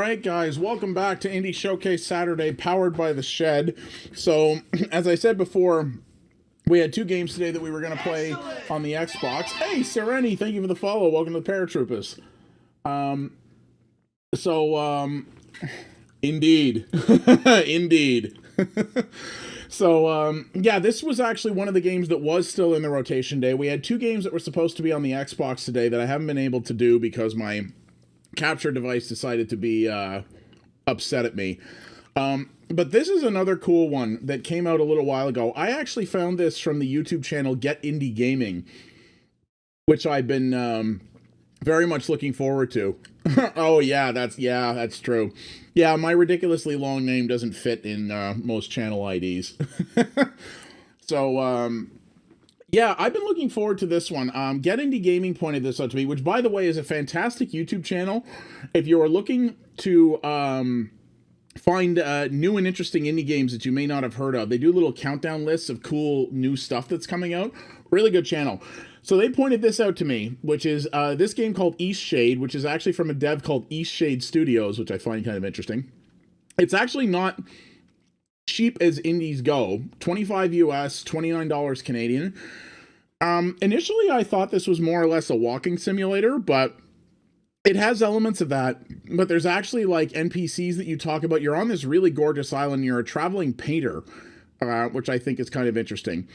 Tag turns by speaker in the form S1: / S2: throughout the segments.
S1: right, guys, welcome back to Indie Showcase Saturday, powered by The Shed. So, as I said before, we had two games today that we were going to play on the Xbox. Hey, Sereni, thank you for the follow. Welcome to the Paratroopers. Indeed. Indeed. So, yeah, this was actually one of the games that was still in the rotation day. We had two games that were supposed to be on the Xbox today that I haven't been able to do because my capture device decided to be upset at me. But this is another cool one that came out a little while ago. I actually found this from the YouTube channel Get Indie Gaming, which I've been very much looking forward to. Oh yeah, that's true. Yeah, my ridiculously long name doesn't fit in most channel IDs. So yeah, I've been looking forward to this one. Get Indie Gaming pointed this out to me, which, by the way, is a fantastic YouTube channel. If you are looking to find new and interesting indie games that you may not have heard of, they do little countdown lists of cool new stuff that's coming out. Really good channel. So they pointed this out to me, which is this game called Eastshade, which is actually from a dev called Eastshade Studios, which I find kind of interesting. It's actually not cheap as indies go. $25 US, $29 Canadian. Initially I thought this was more or less a walking simulator, but it has elements of that. But there's actually like NPCs that you talk about. You're on this really gorgeous island. You're a traveling painter, which I think is kind of interesting.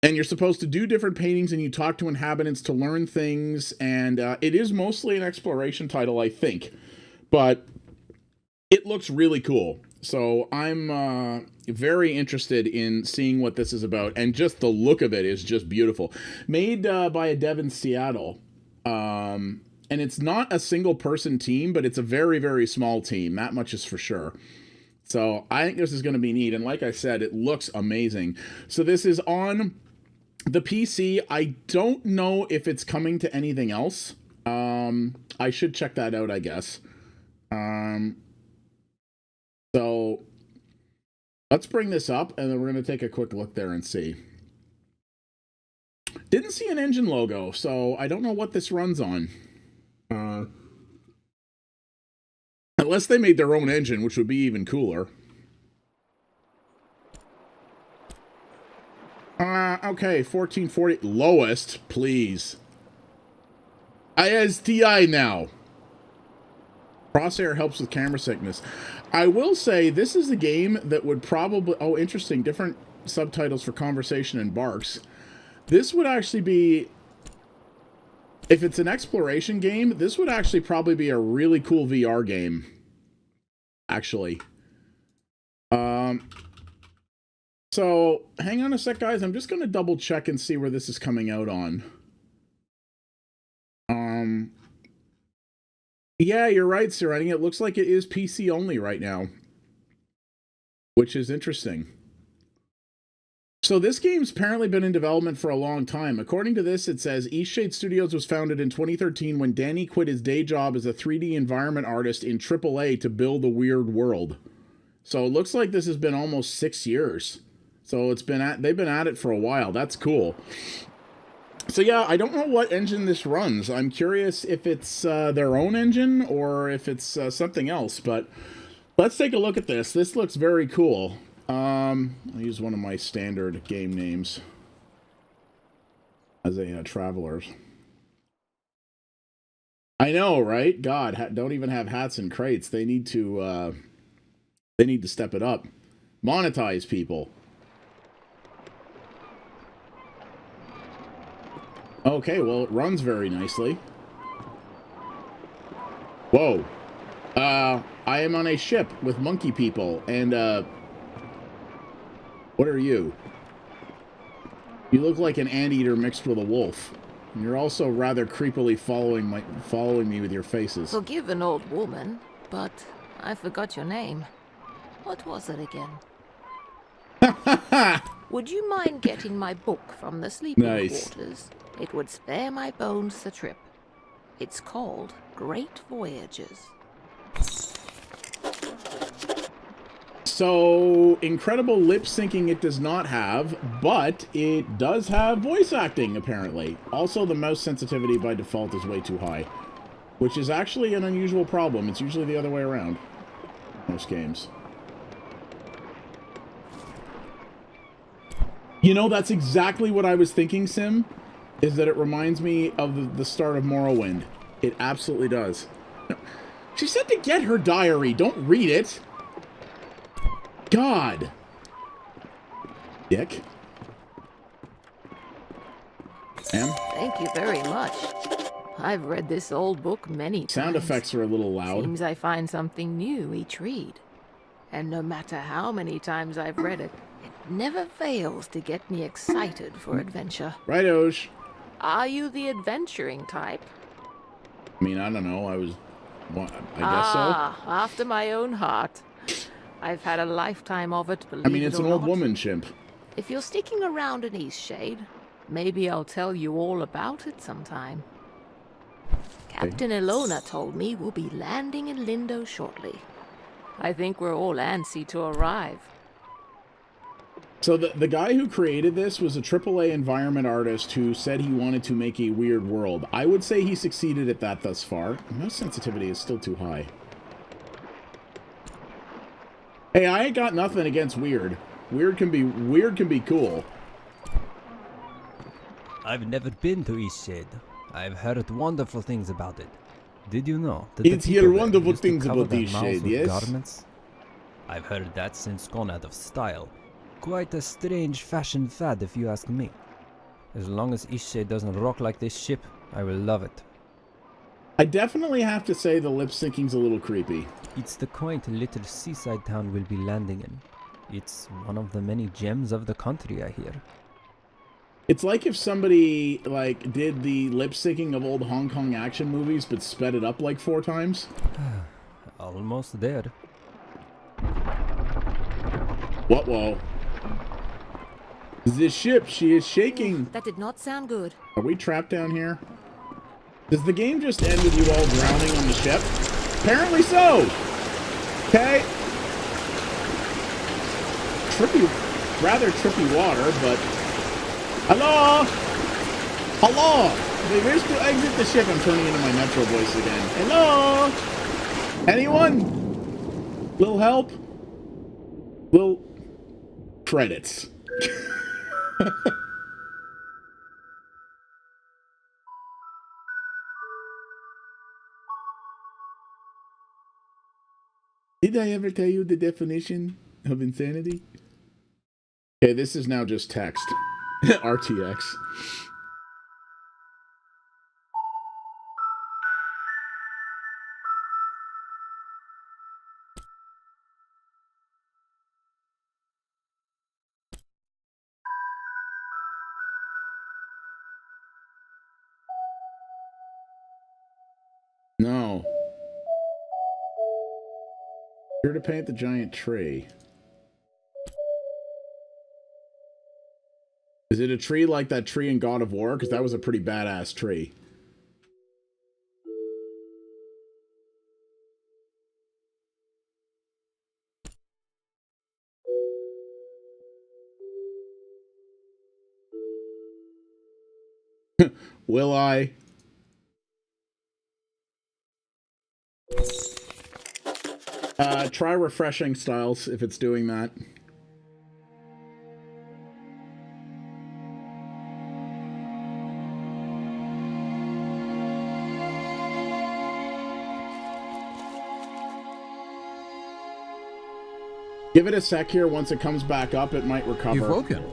S1: And you're supposed to do different paintings, and you talk to inhabitants to learn things. And it is mostly an exploration title, I think. But it looks really cool. So I'm very interested in seeing what this is about. And just the look of it is just beautiful. Made by a dev in Seattle. And it's not a single-person team, but it's a very, very small team. That much is for sure. So I think this is going to be neat. And like I said, it looks amazing. So this is on the PC. I don't know if it's coming to anything else. I should check that out, I guess. So let's bring this up, and then we're going to take a quick look there and see. Didn't see an engine logo, so I don't know what this runs on. Unless they made their own engine, which would be even cooler. Okay, 1440. Lowest, please. ISTI now. Crosshair helps with camera sickness. I will say this is a game that would probably... Oh, interesting. Different subtitles for conversation and barks. This would actually be... If it's an exploration game, this would actually probably be a really cool VR game. Actually. So, hang on a sec, guys. I'm just going to double check and see where this is coming out on. Yeah, you're right, Sereni. It looks like it is PC only right now. Which is interesting. So this game's apparently been in development for a long time. According to this, it says Eastshade Studios was founded in 2013 when Danny quit his day job as a 3D environment artist in AAA to build a weird world. So it looks like this has been almost 6 years. So they've been at it for a while. That's cool. So yeah, I don't know what engine this runs. I'm curious if it's their own engine or if it's something else. But let's take a look at this. This looks very cool. I'll use one of my standard game names as a traveler. I know, right? God, don't even have hats and crates. They need to step it up. Monetize people. Okay, well, it runs very nicely. Whoa. I am on a ship with monkey people, and, what are you? You look like an anteater mixed with a wolf. And you're also rather creepily following me with your faces.
S2: Forgive an old woman, but I forgot your name. What was it again? Would you mind getting my book from the sleeping quarters? It would spare my bones the trip. It's called Great Voyages.
S1: So, incredible lip syncing it does not have, but it does have voice acting, apparently. Also, the mouse sensitivity by default is way too high. which is actually an unusual problem. It's usually the other way around in most games. You know, that's exactly what I was thinking, Sim, is that it reminds me of the start of Morrowind. It absolutely does. She said to get her diary. Don't read it. God. Dick. Sam?
S2: Thank you very much. I've read this old book many times.
S1: Sound effects are a little loud.
S2: Seems I find something new each read. And no matter how many times I've read it, it never fails to get me excited for adventure.
S1: Right, Osh.
S2: Are you the adventuring type?
S1: I mean, I don't know. I guess so.
S2: After my own heart. I've had a lifetime of it, believe it or not.
S1: I mean, it's an old woman, Chimp.
S2: If you're sticking around in Eastshade, maybe I'll tell you all about it sometime. Captain Ilona told me we'll be landing in Lindo shortly. I think we're all antsy to arrive.
S1: So the guy who created this was a AAA environment artist who said he wanted to make a weird world. I would say he succeeded at that thus far. My sensitivity is still too high. Hey, I ain't got nothing against weird. Weird can be cool.
S3: I've never been to Eastshade. I've heard wonderful things about it. Did you know that
S1: It's here wonderful things about Eastshade, yes?
S3: Garments? I've heard that since gone out of style. Quite a strange fashion fad, if you ask me. As long as Eastshade doesn't rock like this ship, I will love it.
S1: I definitely have to say the lip syncing's a little creepy.
S3: It's the quaint little seaside town we'll be landing in. It's one of the many gems of the country, I hear.
S1: It's like if somebody, like, did the lip syncing of old Hong Kong action movies, but sped it up like 4 times.
S3: Almost there.
S1: What? Whoa. This ship, she is shaking.
S2: That did not sound good.
S1: Are we trapped down here? Does the game just end with you all drowning on the ship? Apparently so! Okay. Rather trippy water, but... Hello? Hello? They wish to exit the ship. I'm turning into my Metro voice again. Hello? Anyone? Little help? Little... Credits. Did I ever tell you the definition of insanity? Okay, this is now just text. RTX. No. Here to paint the giant tree. Is it a tree like that tree in God of War? Because that was a pretty badass tree. Will I? Try refreshing styles if it's doing that. Give it a sec here. Once it comes back up, it might recover.
S4: You've woken.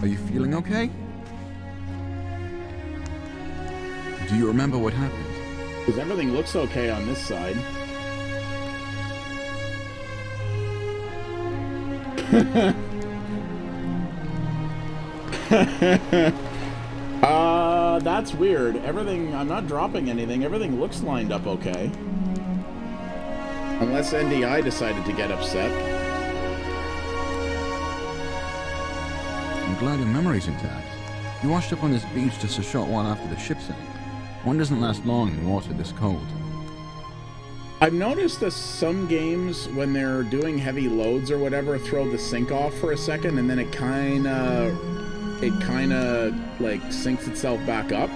S4: Are you feeling okay? Do you remember what happened?
S1: Because everything looks okay on this side. That's weird. Everything, I'm not dropping anything. Everything looks lined up okay. Unless NDI decided to get upset.
S4: I'm glad your memory's intact. You washed up on this beach just a short while after the ship sank. One doesn't last long in water this cold.
S1: I've noticed that some games, when they're doing heavy loads or whatever, throw the sync off for a second, and then it kind of like syncs itself back up.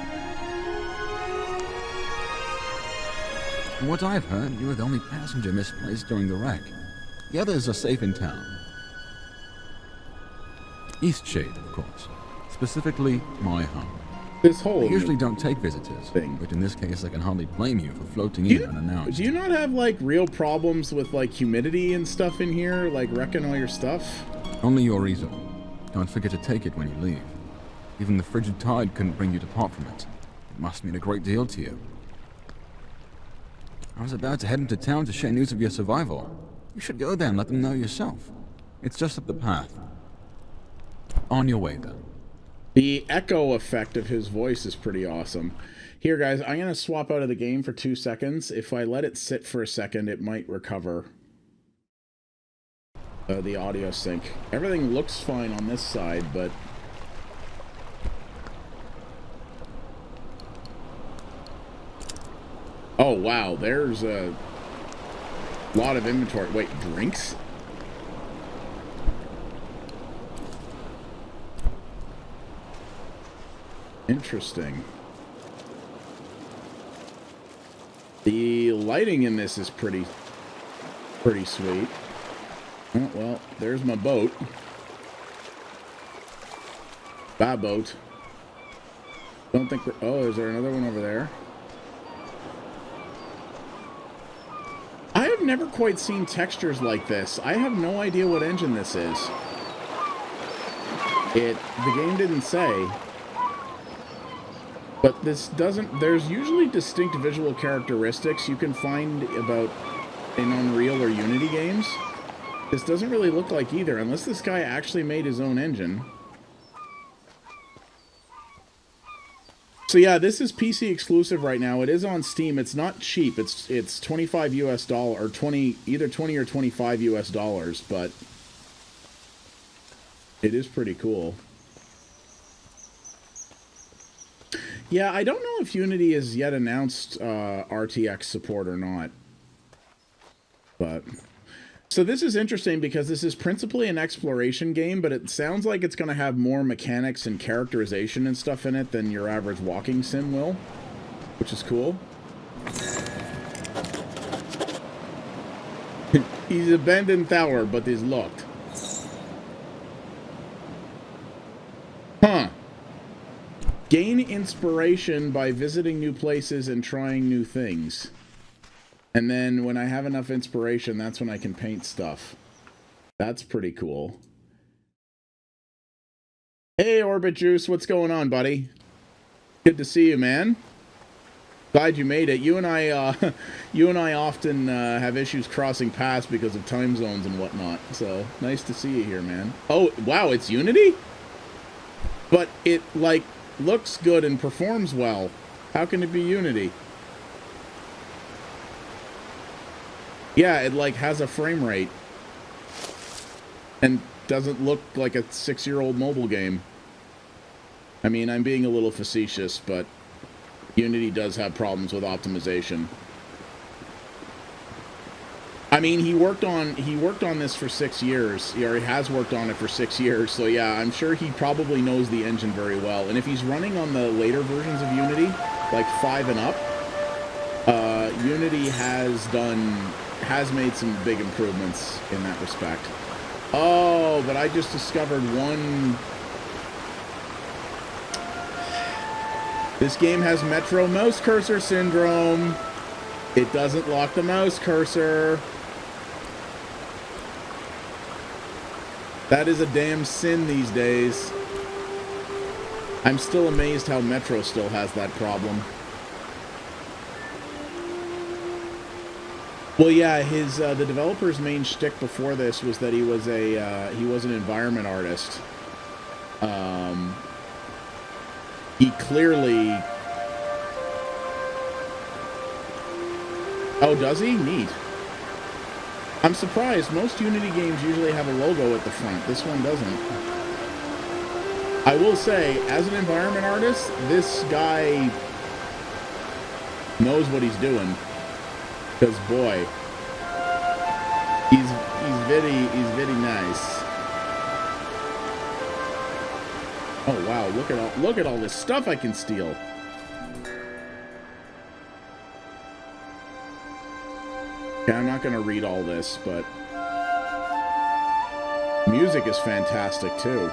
S4: From what I've heard, you were the only passenger misplaced during the wreck. The others are safe in town. Eastshade, of course. Specifically, my home.
S1: This whole
S4: They usually don't take visitors,
S1: thing.
S4: but in this case I can hardly blame you for floating in unannounced.
S1: Do you not have like real problems with like humidity and stuff in here, like wrecking all your stuff?
S4: Only your easel. Don't forget to take it when you leave. Even the frigid tide couldn't bring you to part from it. It must mean a great deal to you. I was about to head into town to share news of your survival. You should go there and let them know yourself. It's just up the path. On your way, then.
S1: The echo effect of his voice is pretty awesome. Here, guys, I'm going to swap out of the game for 2 seconds. If I let it sit for a second, it might recover the audio sync. Everything looks fine on this side, but... Oh, wow, there's a lot of inventory. Wait, drinks? Interesting. The lighting in this is pretty sweet. Oh, well, there's my boat. Bye, boat. Don't think we're... Oh, is there another one over there? I have never quite seen textures like this. I have no idea what engine this is. The game didn't say. But this doesn't... There's usually distinct visual characteristics you can find about in Unreal or Unity games. This doesn't really look like either, unless this guy actually made his own engine. So yeah, this is PC exclusive right now. It is on Steam. It's not cheap. It's 25 US dollar or 20, either 20 or 25 US dollars, but it is pretty cool. Yeah, I don't know if Unity has yet announced RTX support or not. But so this is interesting because this is principally an exploration game, but it sounds like it's going to have more mechanics and characterization and stuff in it than your average walking sim will, which is cool. He's abandoned tower, but he's locked. Huh. Gain inspiration by visiting new places and trying new things. And then when I have enough inspiration, that's when I can paint stuff. That's pretty cool. Hey, Orbit Juice, what's going on, buddy? Good to see you, man. Glad you made it. You and I often have issues crossing paths because of time zones and whatnot. So nice to see you here, man. Oh, wow, it's Unity? But it, like, looks good and performs well. How can it be Unity? Yeah, it like has a frame rate and doesn't look like a 6-year-old mobile game. I mean, I'm being a little facetious, but Unity does have problems with optimization. I mean, he worked on this for 6 years. He already has worked on it for 6 years. So yeah, I'm sure he probably knows the engine very well. And if he's running on the later versions of Unity, like 5 and up, Unity has made some big improvements in that respect. Oh, but I just discovered one. This game has Metro mouse cursor syndrome. It doesn't lock the mouse cursor. That is a damn sin these days. I'm still amazed how Metro still has that problem. Well, yeah, his the developer's main shtick before this was that he was an environment artist. He clearly. Oh, does he? Neat. I'm surprised. Most Unity games usually have a logo at the front. This one doesn't. I will say, as an environment artist, this guy knows what he's doing. Because boy, he's very nice. Oh wow, look at all this stuff I can steal. Okay, I'm not gonna read all this, but music is fantastic too.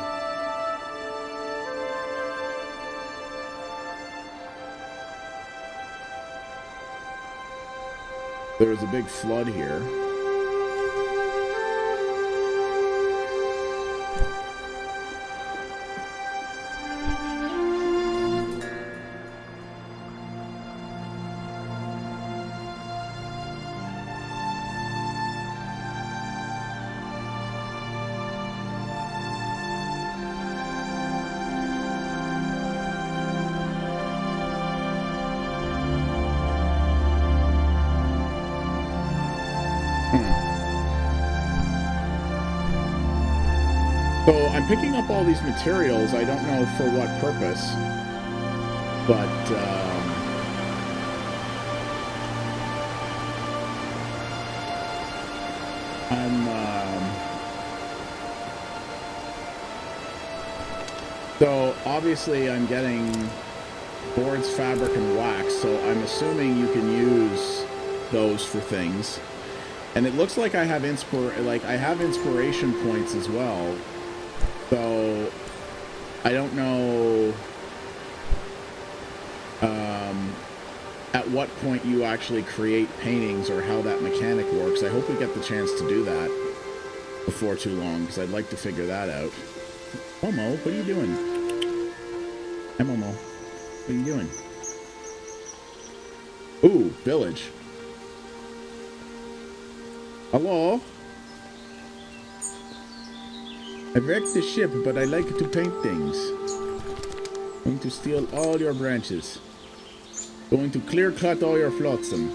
S1: There was a big flood here. So I'm picking up all these materials. I don't know for what purpose, but so obviously I'm getting boards, fabric, and wax. So I'm assuming you can use those for things. And it looks like I have inspiration points as well. So I don't know at what point you actually create paintings or how that mechanic works. I hope we get the chance to do that before too long, because I'd like to figure that out. Momo, what are you doing? Hey Momo, what are you doing? Ooh, village. Hello? I wrecked the ship, but I like to paint things. Going to steal all your branches. Going to clear cut all your flotsam.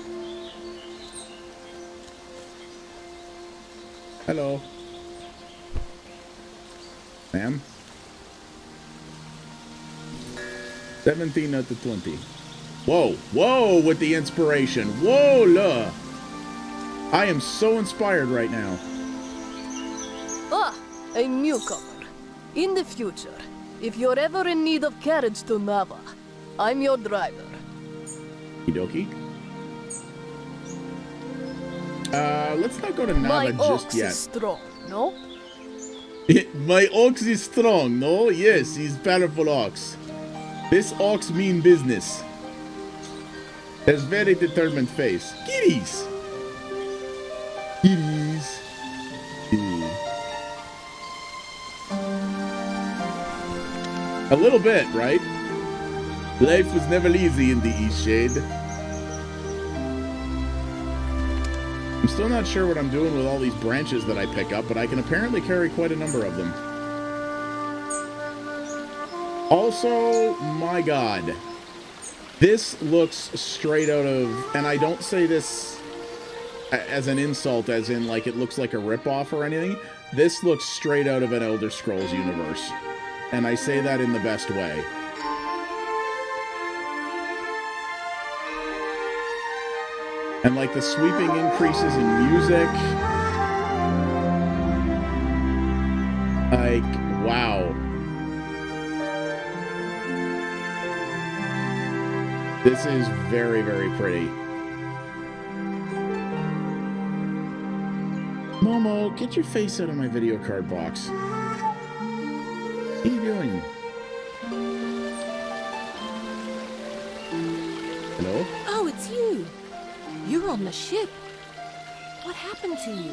S1: Hello. Ma'am? 17 out of 20. Whoa, whoa, with the inspiration. Whoa, look. I am so inspired right now.
S5: Ah, a newcomer. In the future, if you're ever in need of carriage to Nava, I'm your driver.
S1: Okie dokie. Let's not go to Nava
S5: My
S1: just
S5: ox
S1: yet.
S5: is strong, no?
S1: My ox is strong, no? Yes, he's powerful ox. This ox mean business. Has very determined face. Kitties! Kitties. Yeah. A little bit, right? Life was never easy in the Eastshade. I'm still not sure what I'm doing with all these branches that I pick up, but I can apparently carry quite a number of them. Also, my god. This looks straight out of... And I don't say this as an insult, as in, like, it looks like a ripoff or anything. This looks straight out of an Elder Scrolls universe. And I say that in the best way. And, like, the sweeping increases in music. Like, wow. This is very, very pretty. Momo, get your face out of my video card box. What are you doing? Hello?
S2: Oh, it's you. You're on the ship. What happened to you?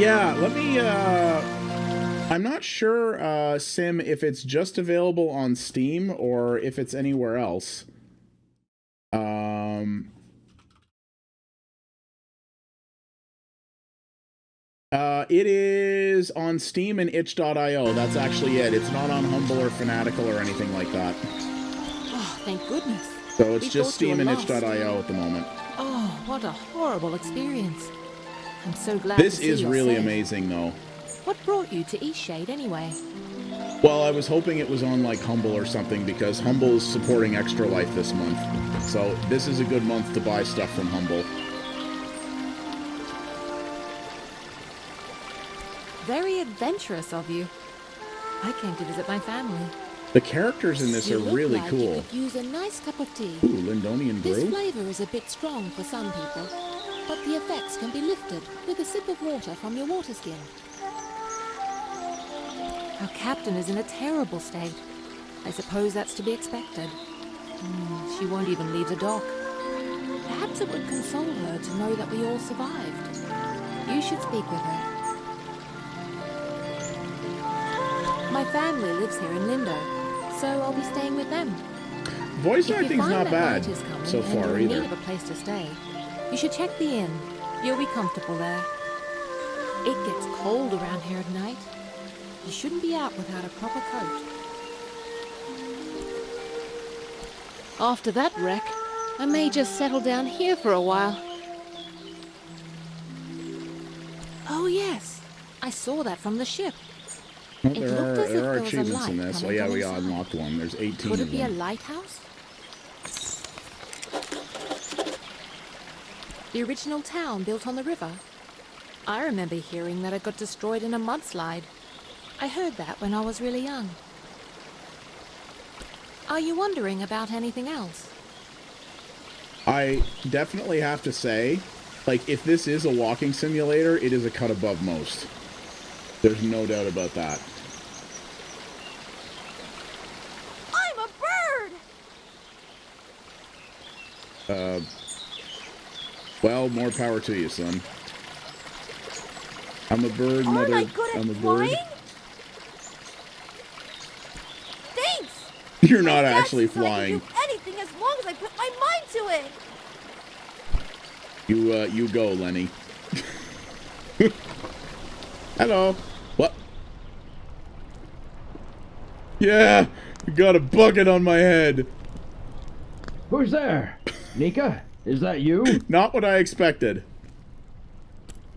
S1: Yeah, let me, I'm not sure, Sim, if it's just available on Steam or if it's anywhere else. It is on Steam and itch.io. That's actually it. It's not on Humble or Fanatical or anything like that.
S2: Oh, thank goodness.
S1: So it's
S2: We
S1: just
S2: thought you
S1: Steam
S2: were
S1: and
S2: lost.
S1: itch.io at the moment.
S2: Oh, what a horrible experience. I'm so glad
S1: This
S2: to see
S1: is
S2: you're
S1: really
S2: safe.
S1: amazing, though.
S2: What brought you to Eastshade anyway?
S1: Well, I was hoping it was on like Humble or something because Humble is supporting Extra Life this month. So this is a good month to buy stuff from Humble.
S2: Very adventurous of you. I came to visit my family.
S1: The characters in this
S6: You
S1: are
S6: look
S1: really
S6: like
S1: cool.
S6: You could use a nice cup of tea.
S1: Ooh, Lindonian
S6: This
S1: brew?
S6: flavor is a bit strong for some people, but the effects can be lifted with a sip of water from your water skin.
S2: Our captain is in a terrible state. I suppose that's to be expected. She won't even leave the dock. Perhaps it would console her to know that we all survived. You should speak with her. My family lives here in Lindo, so I'll be staying with them.
S1: Voice
S2: If you
S1: acting's
S2: find
S1: not
S2: that
S1: bad
S2: night is coming
S1: so
S2: and
S1: far
S2: you're in need
S1: either.
S2: of a place to stay, you should check the inn. You'll be comfortable there. It gets cold around here at night. You shouldn't be out without a proper coat.
S6: After that wreck, I may just settle down here for a while.
S2: Oh yes, I saw that from the ship.
S1: Oh,
S2: It looked as if
S1: there are
S2: there was a
S1: achievements in
S2: light
S1: this. Oh
S2: coming
S1: yeah,
S2: from
S1: we
S2: inside.
S1: unlocked one. There's 18
S2: Could
S1: of
S2: it be a
S1: them.
S2: lighthouse? The original town built on the river. I remember hearing that it got destroyed in a mudslide. I heard that when I was really young. Are you wondering about anything else?
S1: I definitely have to say, like, if this is a walking simulator, it is a cut above most. There's no doubt about that.
S7: I'm a bird!
S1: Well, more power to you, son. I'm a bird,
S7: Aren't
S1: mother.
S7: I good at
S1: I'm a
S7: flying?
S1: bird.
S7: Thanks!
S1: You're not
S7: My dad
S1: actually
S7: says I can
S1: flying.
S7: do anything as long as I put my mind to it!
S1: You go, Lenny. Hello. What? Yeah, you got a bucket on my head.
S8: Who's there? Nika? Is that you?
S1: Not what I expected.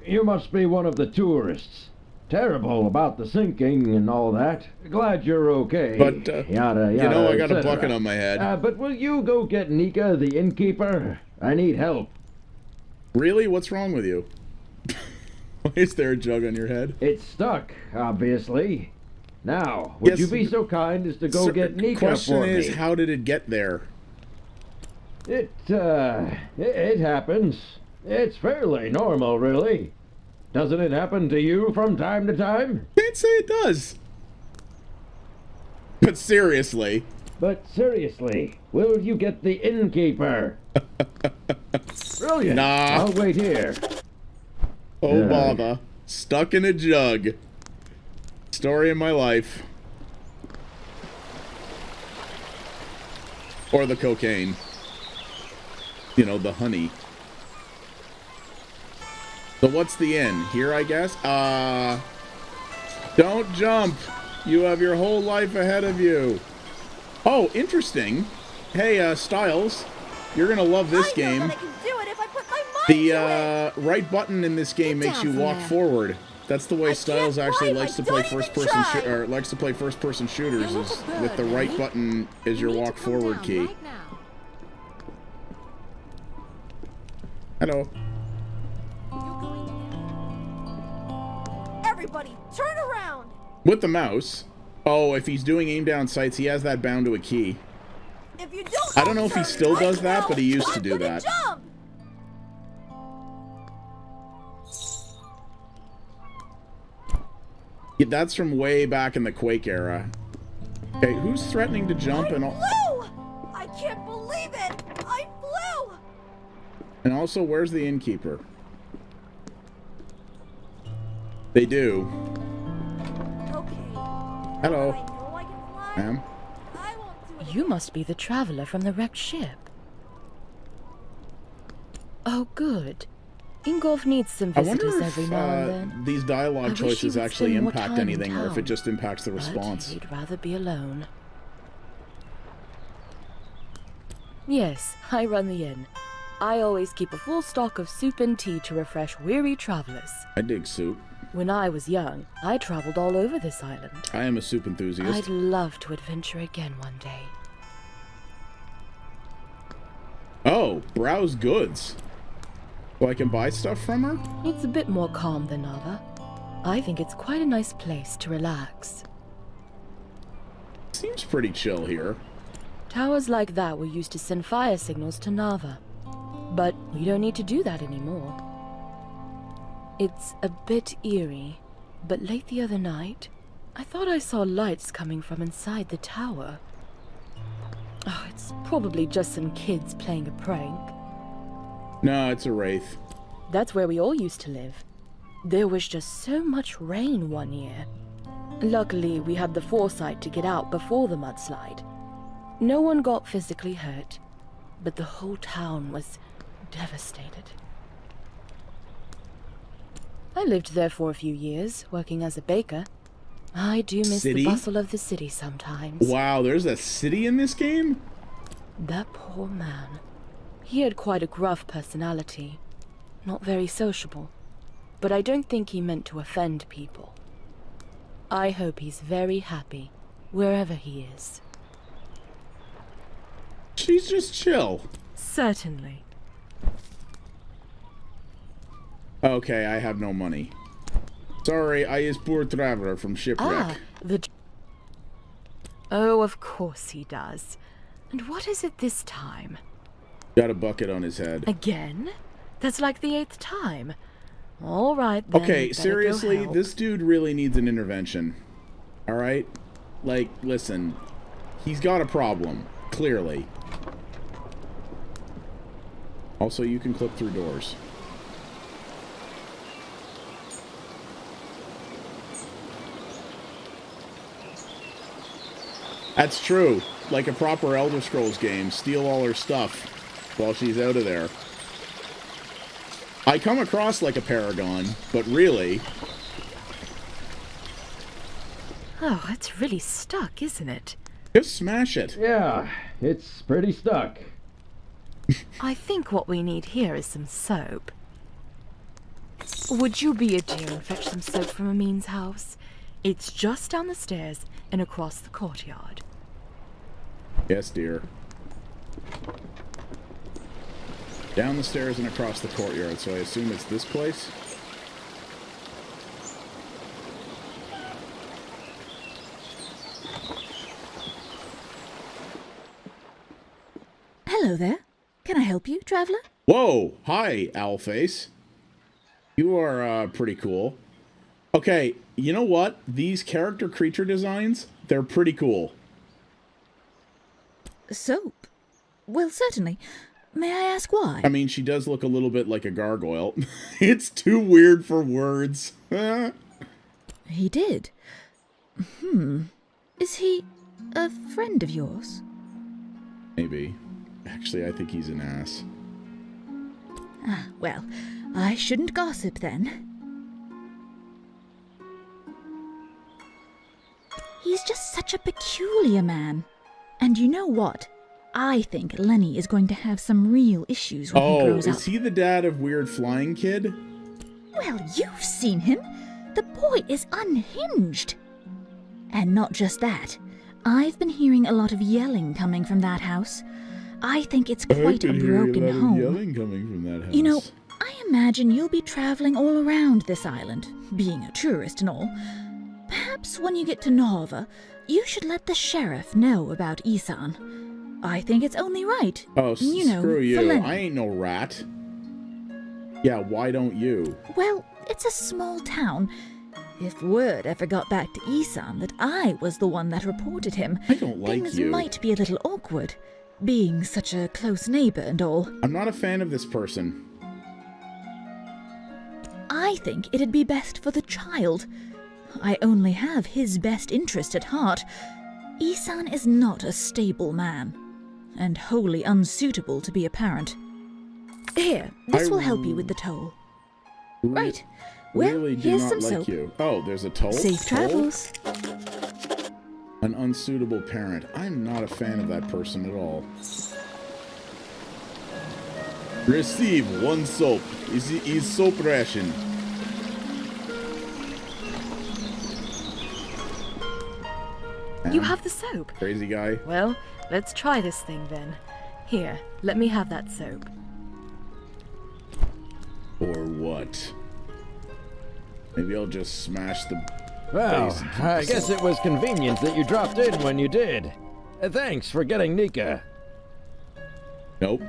S8: You must be one of the tourists. Terrible about the sinking and all that. Glad you're okay.
S1: But,
S8: yada, yada,
S1: you know I got a
S8: et cetera.
S1: bucket on my head.
S8: But will you go get Nika, the innkeeper? I need help.
S1: Really? What's wrong with you? Why is there a jug on your head?
S8: It's stuck, obviously. Now, would
S1: Yes,
S8: you be so kind as to go
S1: Sir,
S8: get Nika
S1: question
S8: for
S1: is,
S8: me?
S1: how did it get there?
S8: It happens. It's fairly normal, really. Doesn't it happen to you from time to time?
S1: Can't say it does. But seriously.
S8: But seriously, will you get the innkeeper? Brilliant.
S1: Nah.
S8: I'll wait here.
S1: Oh, bother. Stuck in a jug. Story of my life. Or the cocaine. You know, the honey. So what's the end? Here, I guess? Don't jump. You have your whole life ahead of you. Oh, interesting. Hey, Styles. You're gonna love this
S7: I know
S1: game.
S7: that I can do it if I put my mind to it!
S1: The right button in this game
S2: Get
S1: makes
S2: down
S1: you
S2: from
S1: walk
S2: there.
S1: forward. That's the way
S7: I
S1: Styles
S7: can't
S1: actually
S7: fly,
S1: likes
S7: I
S1: to play
S7: don't even
S1: first-person
S7: try.
S1: or likes to play first-person shooters.
S2: You're
S1: Is
S2: not a
S1: with the
S2: bird,
S1: right
S2: Lenny.
S1: button is your
S2: You need to
S1: walk
S2: come
S1: forward
S2: down
S1: key.
S2: right now.
S1: Hello.
S7: Everybody, turn around!
S1: With the mouse. Oh, if he's doing aim down sights, he has that bound to a key.
S7: If you don't
S1: I don't know if he
S7: turn
S1: still
S7: right
S1: does that,
S7: now,
S1: but he used to
S7: I'm
S1: do
S7: gonna
S1: that.
S7: Jump.
S1: Yeah, that's from way back in the Quake era. Okay, who's threatening to jump and all?
S7: Flew! I can't believe it! I flew!
S1: And also, where's the innkeeper? They do.
S7: Okay.
S1: Hello,
S7: I know I can fly.
S1: ma'am.
S7: I won't do it.
S9: You must be the traveler from the wrecked ship. Oh, good. Ingolf needs some
S1: I wonder
S9: visitors
S1: if
S9: every now and then.
S1: these
S9: I
S1: dialogue
S9: wish he
S1: choices
S9: would
S1: actually
S9: spend more
S1: impact
S9: time in
S1: anything, or if it
S9: town.
S1: just impacts the
S9: But
S1: response.
S9: he'd rather be alone. Yes, I run the inn. I always keep a full stock of soup and tea to refresh weary travelers.
S1: I dig soup.
S9: When I was young, I traveled all over this island.
S1: I am a soup enthusiast.
S9: I'd love to adventure again one day.
S1: Oh, browse goods. So I can buy stuff from her?
S9: It's a bit more calm than Nava. I think it's quite a nice place to relax.
S1: Seems pretty chill here.
S9: Towers like that were used to send fire signals to Nava. But we don't need to do that anymore. It's a bit eerie, but late the other night, I thought I saw lights coming from inside the tower. Oh, it's probably just some kids playing a prank.
S1: No, it's a wraith.
S9: That's where we all used to live. There was just so much rain one year. Luckily, we had the foresight to get out before the mudslide. No one got physically hurt, but the whole town was devastated. I lived there for a few years, working as a baker. I do miss the bustle of the city sometimes.
S1: Wow, there's a city in this game?
S9: That poor man. He had quite a gruff personality. Not very sociable. But I don't think he meant to offend people. I hope he's very happy, wherever he is.
S1: She's just chill.
S9: Certainly.
S1: Okay, I have no money. Sorry, I is poor traveler from shipwreck.
S9: Oh, of course he does. And what is it this time?
S1: Got a bucket on his head.
S9: Again? That's like the 8th time. All right, then.
S1: Okay, seriously, this dude really needs an intervention. All right? Like, listen. He's got a problem, clearly. Also, you can clip through doors. That's true. Like a proper Elder Scrolls game, steal all her stuff while she's out of there. I come across like a paragon, but really...
S9: Oh, it's really stuck, isn't it?
S1: Just smash it.
S8: Yeah, it's pretty stuck.
S9: I think what we need here is some soap. Would you be a dear and fetch some soap from Amin's house? It's just down the stairs and across the courtyard.
S1: Yes, dear. Down the stairs and across the courtyard, so I assume it's this place?
S6: Hello there. Can I help you, traveler?
S1: Whoa! Hi, Owlface. You are, pretty cool. Okay, you know what? These character creature designs, they're pretty cool.
S6: Soap? Well, certainly. May I ask why?
S1: I mean, she does look a little bit like a gargoyle. It's too weird for words.
S6: He did. Is he a friend of yours?
S1: Maybe. Actually, I think he's an ass.
S6: Ah, well, I shouldn't gossip then. He's just such a peculiar man. And you know what? I think Lenny is going to have some real issues when he grows up.
S1: Oh, is he the dad of Weird Flying Kid?
S6: Well, you've seen him. The boy is unhinged. And not just that. I've been hearing a lot of yelling coming from that house. I think it's quite a broken home.
S1: Yelling coming from that house.
S6: You know, I imagine you'll be traveling all around this island, being a tourist and all. Perhaps when you get to Nova, you should let the sheriff know about Isan. I think it's only right.
S1: Oh,
S6: you know,
S1: screw you.
S6: for Lenny.
S1: I ain't no rat. Yeah, why don't you?
S6: Well, it's a small town. If word ever got back to Isan that I was the one that reported him,
S1: I don't like
S6: things
S1: you.
S6: might be a little awkward, being such a close neighbor and all.
S1: I'm not a fan of this person.
S6: I think it'd be best for the child. I only have his best interest at heart. Isan is not a stable man, and wholly unsuitable to be a parent. Here, this will help you with the toll. Right. Well,
S1: Really do
S6: here's
S1: not
S6: some
S1: like
S6: soap.
S1: you. Oh, there's a toll?
S6: Safe
S1: Toll?
S6: travels.
S1: An unsuitable parent. I'm not a fan of that person at all. Receive 1 soap. Is soap ration.
S9: You have the soap.
S1: Crazy guy.
S9: Well, let's try this thing then. Here, let me have that soap.
S1: Or what? Maybe I'll just smash the
S8: Well,
S1: base and keep
S8: I
S1: the
S8: guess
S1: soap.
S8: it was convenient that you dropped in when you did. Thanks for getting Nika.
S1: Nope.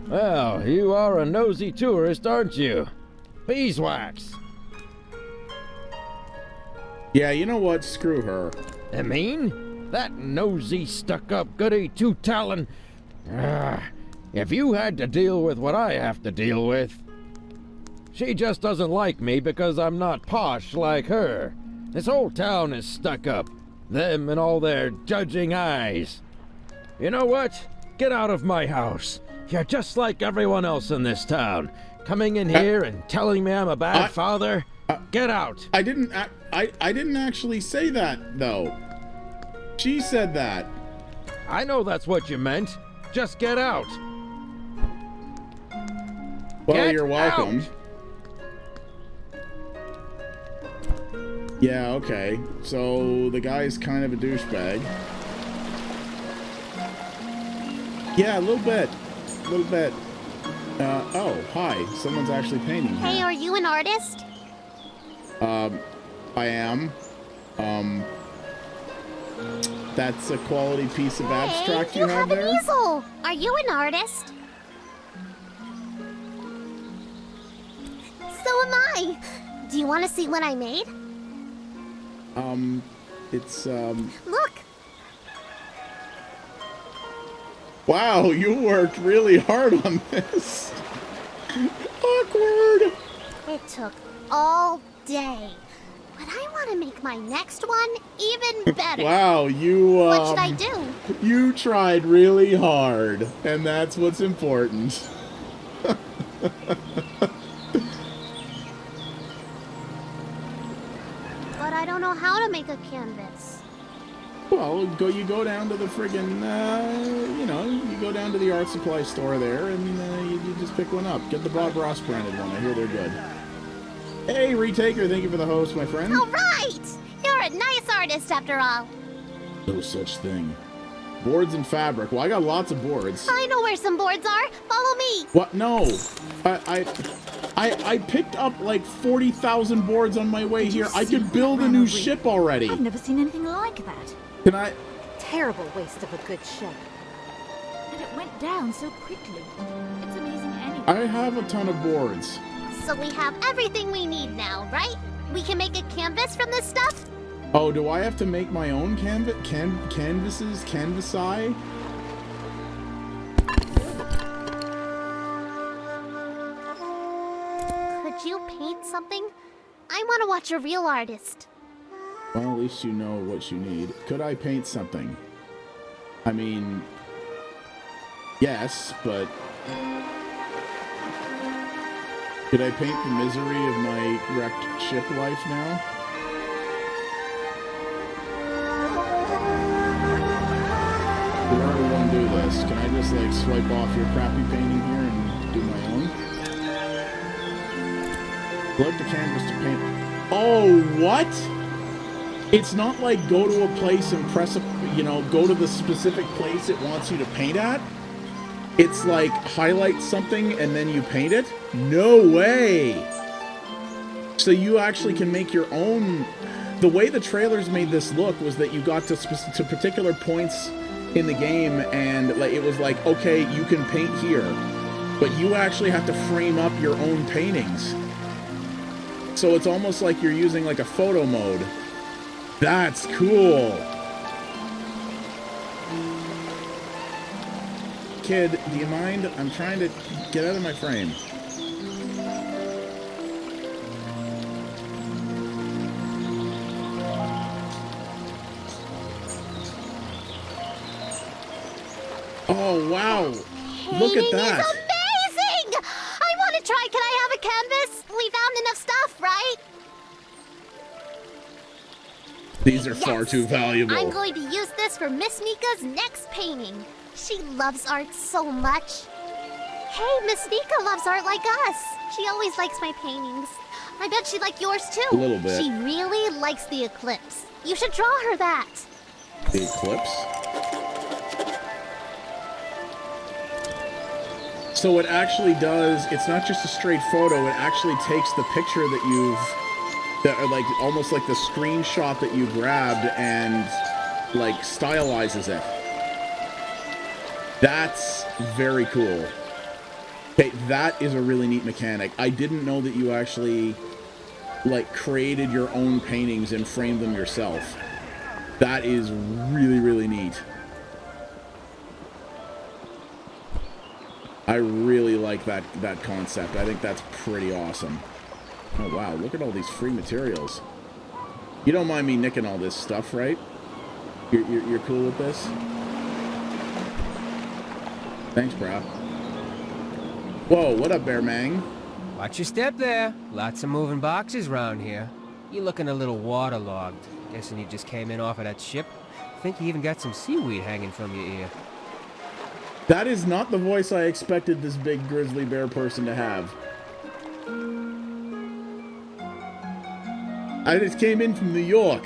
S8: Well, you are a nosy tourist, aren't you? Beeswax.
S1: Yeah, you know what? Screw her.
S8: I mean, that nosy, stuck-up goody two-talon. If you had to deal with what I have to deal with. She just doesn't like me because I'm not posh like her. This whole town is stuck up. Them and all their judging eyes. You know what? Get out of my house. You're just like everyone else in this town. Coming in here and telling me I'm a bad father. Get out.
S1: I didn't actually say that though. She said that.
S8: I know that's what you meant. Just get out.
S1: Well,
S8: Get
S1: you're welcome.
S8: out.
S1: Yeah, okay. So the guy's kind of a douchebag. Yeah, a little bit. A little bit. Oh, hi. Someone's actually painting here.
S7: Hey, are you an artist?
S1: I am. That's a quality piece of abstract
S7: Hey,
S1: you have
S7: an
S1: there?
S7: easel. Are you an artist? So am I. Do you want to see what I made?
S1: It's,
S7: Look.
S1: Wow, you worked really hard on this. Awkward.
S7: It took all day. But I want to make my next one even better.
S1: Wow, you,
S7: What should I do?
S1: You tried really hard, and that's what's important.
S7: But I don't know how to make a canvas.
S1: Well, you go down to the friggin', you go down to the art supply store there, and you just pick one up. Get the Bob Ross branded one. I hear they're good. Hey, Retaker, thank you for the host, my friend.
S7: All right! You're a nice artist after all.
S1: No such thing. Boards and fabric. Well, I got lots of boards.
S7: I know where some boards are. Follow me.
S1: What? No. I picked up like 40,000 boards on my way here. I could build a new ship already.
S6: I've never seen anything like that.
S1: Can I?
S6: Terrible waste of a good ship. And it went down so quickly. It's amazing anyway.
S1: I have a ton of boards.
S7: So we have everything we need now, right? We can make a canvas from this stuff?
S1: Oh, do I have to make my own canvases? Canvasi?
S7: Could you paint something? I want to watch a real artist.
S1: Well, at least you know what you need. Could I paint something? I mean, yes, but could I paint the misery of my wrecked ship life now? We already want to do this. Can I just like swipe off your crappy painting here and do my own? Select the canvas to paint. Oh, what? It's not like go to a place and press a, go to the specific place it wants you to paint at. It's like highlight something and then you paint it? No way! So you actually can make your own. The way the trailers made this look was that you got to particular points in the game and it was like, okay, you can paint here, but you actually have to frame up your own paintings. So it's almost like you're using like a photo mode. That's cool. Kid, do you mind? I'm trying to get out of my frame. Oh, wow. Look at that.
S7: It's amazing! I want to try. Can I have a canvas? We found enough stuff, right?
S1: These are far too valuable.
S7: I'm going to use this for Miss Nika's next painting. She loves art so much. Hey, Miss Nika loves art like us. She always likes my paintings. I bet she'd like yours too.
S1: A little bit.
S7: She really likes the eclipse. You should draw her that.
S1: The eclipse? So it actually does, it's not just a straight photo, it actually takes the picture that like almost like the screenshot that you grabbed and like stylizes it. That's very cool. Okay, that is a really neat mechanic. I didn't know that you actually like created your own paintings and framed them yourself. That is really, really neat. I really like that concept. I think that's pretty awesome. Oh wow, look at all these free materials. You don't mind me nicking all this stuff, right? You're cool with this? Thanks, bro. Whoa, what up, Bear Mang?
S10: Watch your step there. Lots of moving boxes around here. You're looking a little waterlogged. Guessing you just came in off of that ship. Think you even got some seaweed hanging from your ear.
S1: That is not the voice I expected this big grizzly bear person to have. I just came in from New York.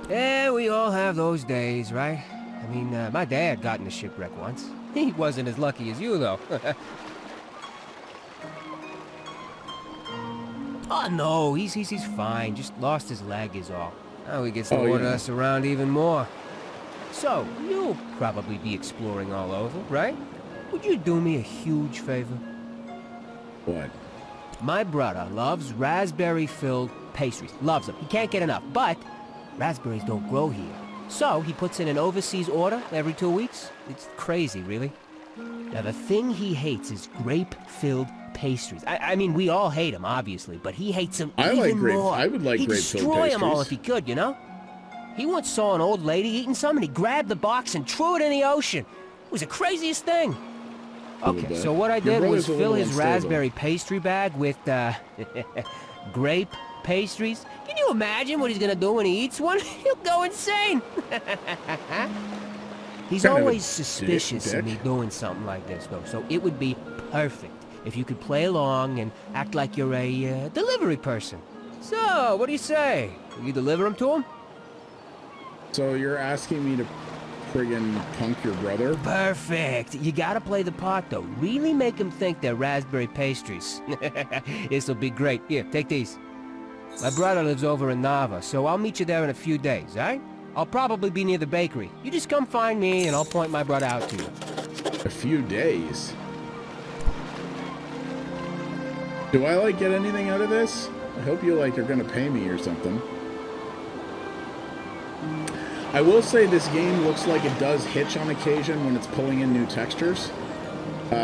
S10: Yeah, we all have those days, right? I mean, my dad got in a shipwreck once. He wasn't as lucky as you, though. Oh, no, he's fine. Just lost his leg is all. Now he gets to order us around even more. So, you'll probably be exploring all over, right? Would you do me a huge favor?
S1: What?
S10: My brother loves raspberry-filled pastries. Loves them. He can't get enough. But raspberries don't grow here. So he puts in an overseas order every 2 weeks. It's crazy, really. Now, the thing he hates is grape-filled pastries. I mean, we all hate them, obviously, but he hates them even more.
S1: I would like
S10: He'd
S1: grape-filled
S10: destroy
S1: pastries.
S10: them all if he could, you know? He once saw an old lady eating some, and he grabbed the box and threw it in the ocean. It was the craziest thing. Okay, so what I did was fill his raspberry pastry bag with, grape pastries. Can you imagine what he's gonna do when he eats one? He'll go insane. He's always suspicious of me doing something like this, though, so it would be perfect if you could play along and act like you're a delivery person. So, what do you say? Will you deliver them to him?
S1: So you're asking me to friggin' punk your brother?
S10: Perfect. You gotta play the part, though. Really make him think they're raspberry pastries. This'll be great. Here, take these. My brother lives over in Nava, so I'll meet you there in a few days, all right? I'll probably be near the bakery. You just come find me, and I'll point my brother out to you.
S1: A few days? Do I, like, get anything out of this? I hope you, like, are gonna pay me or something. I will say this game looks like it does hitch on occasion when it's pulling in new textures.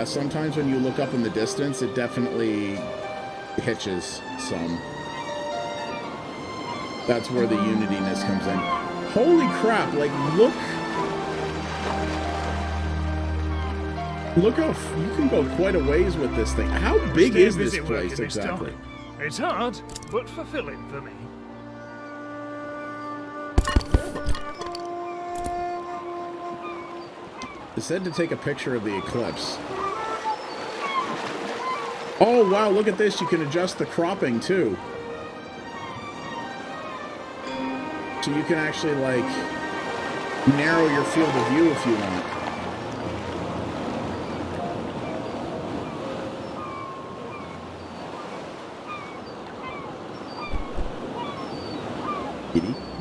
S1: Sometimes when you look up in the distance, it definitely hitches some. That's where the unityness comes in. Holy crap, like, look how you can go quite a ways with this thing. How big is this place exactly?
S11: It's hard, but fulfilling for me.
S1: It said to take a picture of the eclipse. Oh wow, look at this, you can adjust the cropping too. So you can actually, like, narrow your field of view if you want.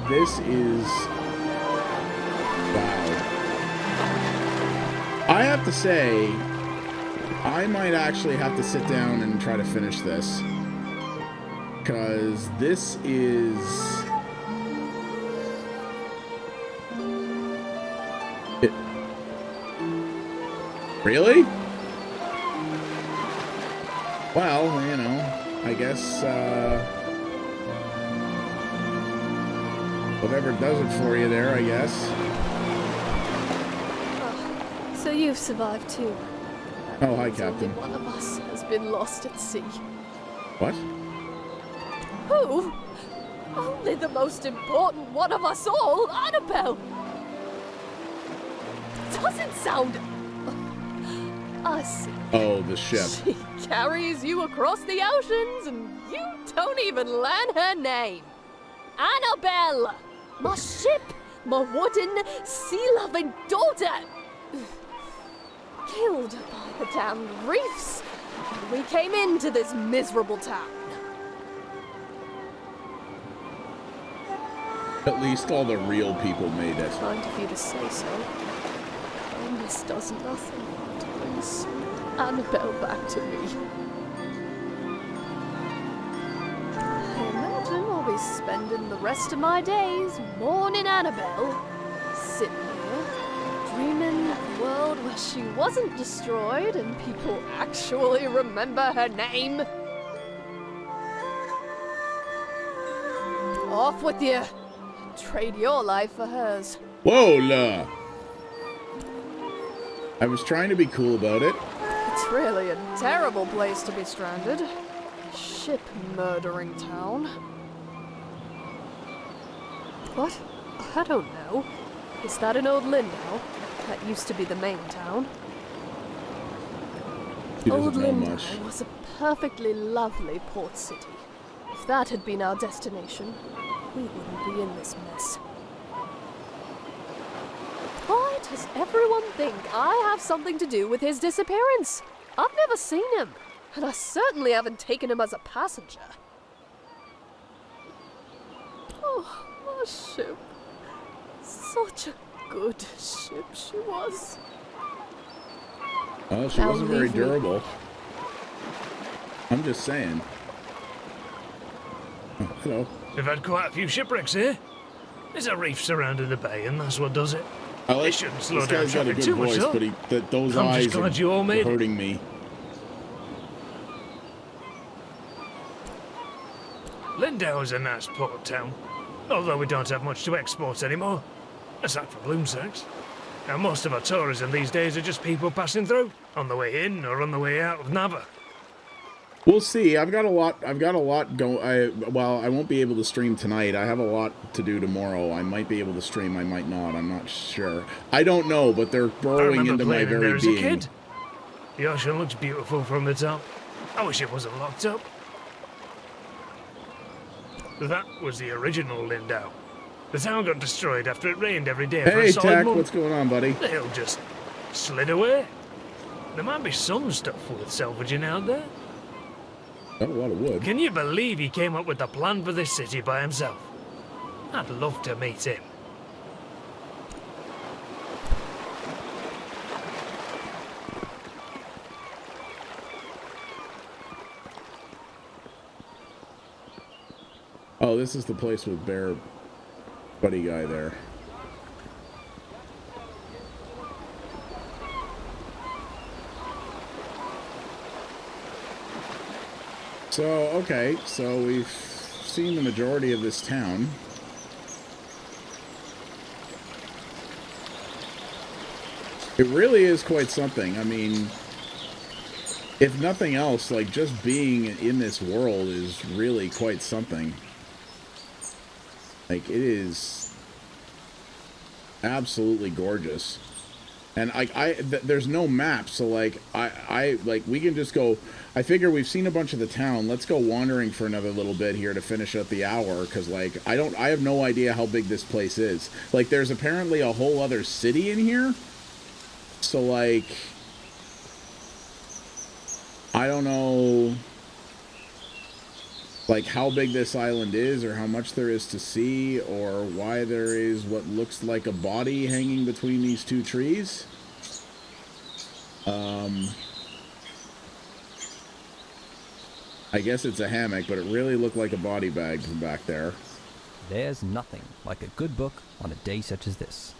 S1: This is... wow. I have to say, I might actually have to sit down and try to finish this. Because this is... Really? Well, you know, I guess, whatever does it for you there, I guess.
S5: Oh, so you've survived too.
S1: Oh, hi, Captain.
S5: Only one of us has been lost at sea.
S1: What?
S5: Who? Only the most important one of us all, Annabelle! Doesn't sound... I see.
S1: Oh, the ship.
S5: She carries you across the oceans and you don't even learn her name. Annabelle! My ship! My wooden, sea-loving daughter! Killed by the damned reefs. We came into this miserable town.
S1: At least all the real people made it.
S5: Kind of you to say so. Kindness does nothing to bring sweet Annabelle back to me. I imagine I'll be spending the rest of my days mourning Annabelle, sitting here, dreaming of a world where she wasn't destroyed and people actually remember her name. Off with you! Trade your life for hers.
S1: Whoa, la! I was trying to be cool about it.
S5: It's really a terrible place to be stranded. Ship murdering town. What? I don't know. Is that an old Lindau? That used to be the main town.
S1: She doesn't
S5: Old
S1: know
S5: Lindau
S1: much.
S5: was a perfectly lovely port city. If that had been our destination, we wouldn't be in this mess. Why does everyone think I have something to do with his disappearance? I've never seen him, and I certainly haven't taken him as a passenger. Oh, my ship. Such a good ship she was.
S1: Oh, she
S5: Now
S1: wasn't very
S5: leave me.
S1: durable. I'm just saying. Oh, hello.
S11: We've had quite a few shipwrecks here. There's a reef surrounding the bay, and that's what does it.
S1: I like
S11: They shouldn't slow
S1: this
S11: down
S1: guy's got a
S11: traffic
S1: good
S11: too much,
S1: voice,
S11: though.
S1: but those
S11: I'm just
S1: eyes
S11: glad
S1: are
S11: you all made it.
S1: hurting me.
S11: Lindau is a nice port town, although we don't have much to export anymore, aside from loom sacks. Now most of our tourism these days are just people passing through, on the way in or on the way out of Nava.
S1: We'll see. I've got a lot going. Well, I won't be able to stream tonight. I have a lot to do tomorrow. I might be able to stream. I might not. I'm not sure. I don't know, but they're
S11: I
S1: burrowing
S11: remember
S1: into my
S11: playing in there
S1: very
S11: as a
S1: being.
S11: kid. The ocean looks beautiful from the top. I wish it wasn't locked up. That was the original Lindau. The town got destroyed after it rained every day for
S1: Hey,
S11: a solid
S1: Tack,
S11: month.
S1: what's going on, buddy?
S11: The hill just slid away. There might be some stuff worth salvaging out there.
S1: Got a lot of wood.
S11: Can you believe he came up with the plan for this city by himself? I'd love to meet him.
S1: Oh, this is the place with Bear Buddy Guy there. So, okay, so we've seen the majority of this town. It really is quite something. I mean, if nothing else, like, just being in this world is really quite something. Like, it is absolutely gorgeous. And there's no map, so like like we can just go. I figure we've seen a bunch of the town. Let's go wandering for another little bit here to finish up the hour, because like I have no idea how big this place is. Like there's apparently a whole other city in here. So like I don't know like how big this island is, or how much there is to see, or why there is what looks like a body hanging between these two trees. I guess it's a hammock, but it really looked like a body bag from back there.
S3: There's nothing like a good book on a day such as this.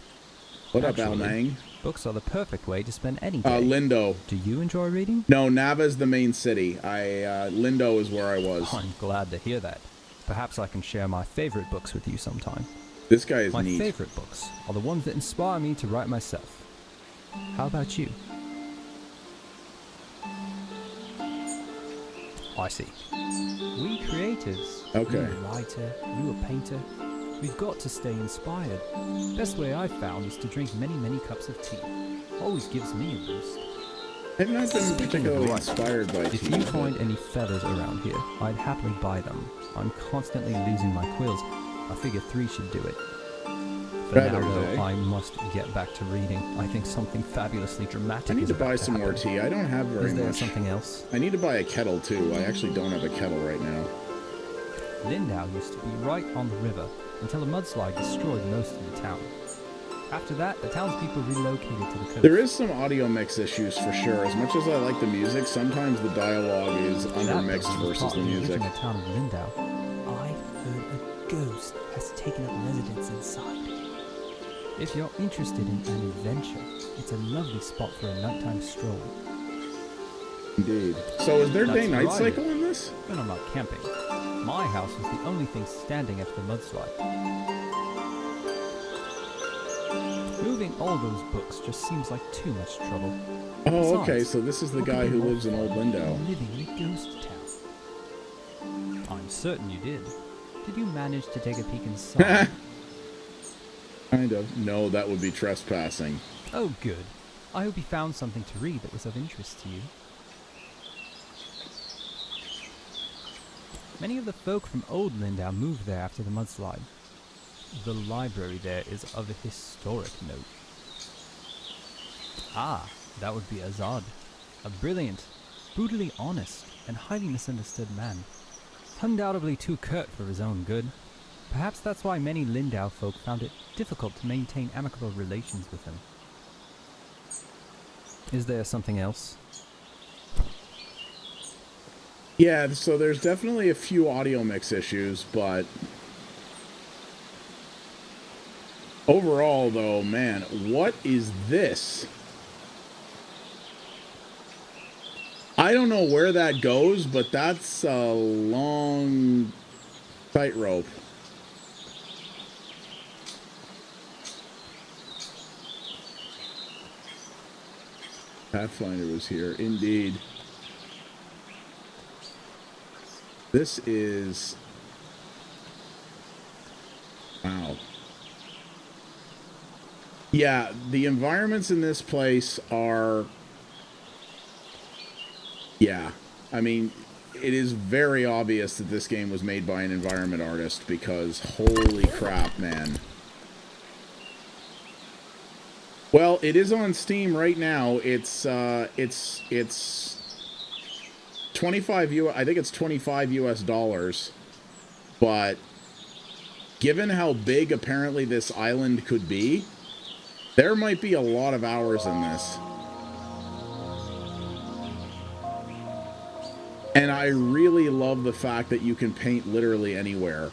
S1: What up,
S3: Actually,
S1: Almang?
S3: Books are the perfect way to spend any day.
S1: Lindo.
S3: Do you enjoy reading?
S1: No, Nava's the main city. Lindo is where I was.
S3: I'm glad to hear that. Perhaps I can share my favorite books with you sometime.
S1: This guy is
S3: My
S1: neat.
S3: favorite books are the ones that inspire me to write myself. How about you? I see. We creatives,
S1: Okay.
S3: you a writer, you a painter, we've got to stay inspired. Best way I've found is to drink many, many cups of tea. Always gives me a boost.
S1: I've not been
S3: Speaking of
S1: particularly
S3: right,
S1: inspired by
S3: if
S1: tea.
S3: you find any feathers around here, I'd happily buy them. I'm constantly losing my quills. I figure 3 should do it. For now,
S1: Feathers,
S3: though,
S1: eh?
S3: I must get back to reading. I think something fabulously dramatic
S1: I need
S3: is
S1: to
S3: about
S1: buy some more
S3: happen.
S1: tea. I don't have very
S3: Is there
S1: much.
S3: something else?
S1: I need to buy a kettle too. I actually don't have a kettle right now.
S3: Lindau used to be right on the river until a mudslide destroyed most of the town. After that, the townspeople relocated to the coast.
S1: There is some audio mix issues for sure. As much as I like the music, sometimes the dialogue is undermixed versus the music.
S3: In the town of Lindau.
S10: I've heard a ghost has taken up residence inside.
S3: If you're interested in an adventure, it's a lovely spot for a nighttime stroll.
S1: Indeed. So is there
S3: That's
S1: day-night
S3: right.
S1: cycle in this?
S3: When I'm not camping, my house was the only thing standing after the mudslide. Moving all those books just seems like too much trouble.
S1: Oh, okay.
S3: Besides,
S1: So this is the
S3: what could
S1: guy
S3: be
S1: who
S3: more
S1: lives in
S3: fun
S1: Old Lindau.
S3: than living in a ghost town? I'm certain you did. Did you manage to take a peek inside?
S1: Kind of. No, that would be trespassing.
S3: Oh, good. I hope you found something to read that was of interest to you. Many of the folk from Old Lindau moved there after the mudslide. The library there is of a historic note. Ah, that would be Azad. A brilliant, brutally honest, and highly misunderstood man. Undoubtedly too curt for his own good. Perhaps that's why many Lindau folk found it difficult to maintain amicable relations with him. Is there something else?
S1: Yeah, so there's definitely a few audio mix issues, but overall, though, man, what is this? I don't know where that goes, but that's a long tightrope. Pathfinder was here, indeed. This is... Wow. Yeah, the environments in this place are... Yeah, I mean, it is very obvious that this game was made by an environment artist because holy crap, man. Well, it is on Steam right now. It's 25 I think it's 25 US dollars. But given how big apparently this island could be, there might be a lot of hours in this. And I really love the fact that you can paint literally anywhere.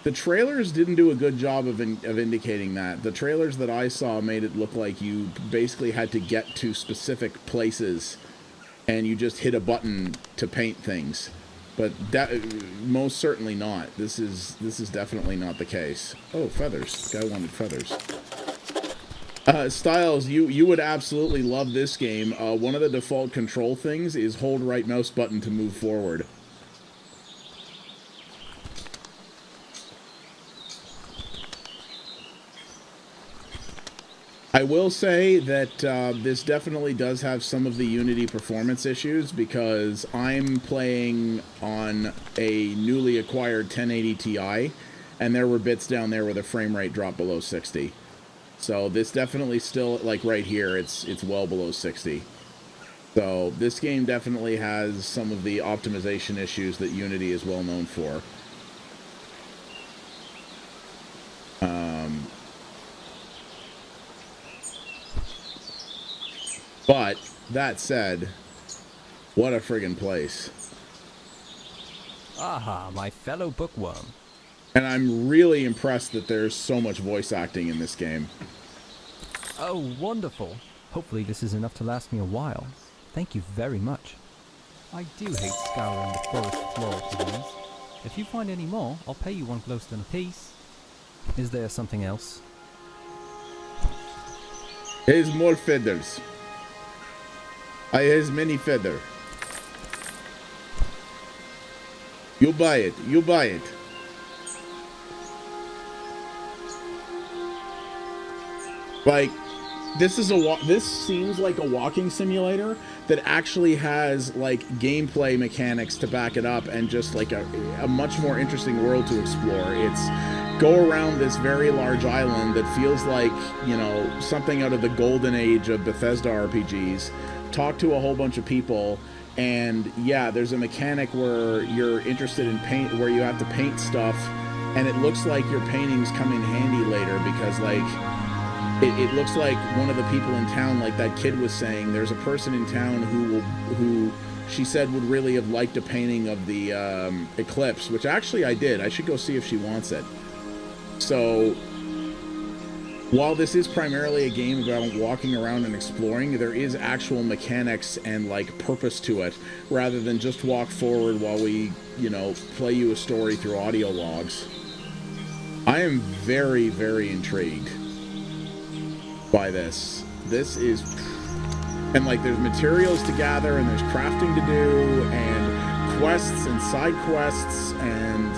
S1: The trailers didn't do a good job of indicating that. The trailers that I saw made it look like you basically had to get to specific places and you just hit a button to paint things. But that most certainly not. This is definitely not the case. Oh, feathers. This guy wanted feathers. Styles, you would absolutely love this game. One of the default control things is hold right mouse button to move forward. I will say that this definitely does have some of the Unity performance issues because I'm playing on a newly acquired 1080 Ti, and there were bits down there where the frame rate dropped below 60. So this definitely still, like right here, it's well below 60. So this game definitely has some of the optimization issues that Unity is well known for. But that said, what a friggin' place.
S3: Aha, my fellow bookworm.
S1: And I'm really impressed that there's so much voice acting in this game.
S3: Oh, wonderful. Hopefully this is enough to last me a while. Thank you very much. I do hate scouring the forest floor for these. If you find any more, I'll pay you 1 glowstone apiece. Is there something else?
S1: Here's more feathers. Here's many feather. You buy it. You buy it. Like, this seems like a walking simulator that actually has like gameplay mechanics to back it up, and just like a much more interesting world to explore. It's go around this very large island that feels like, you know, something out of the golden age of Bethesda RPGs, talk to a whole bunch of people, and yeah, there's a mechanic where you're interested in paint, where you have to paint stuff, and it looks like your paintings come in handy later, because like it looks like one of the people in town, like that kid was saying, there's a person in town who she said would really have liked a painting of the eclipse, which actually I did. I should go see if she wants it. So while this is primarily a game about walking around and exploring, there is actual mechanics and like purpose to it, rather than just walk forward while we, you know, play you a story through audio logs. I am very, very intrigued by this. This is, and like there's materials to gather, and there's crafting to do, and quests and side quests, and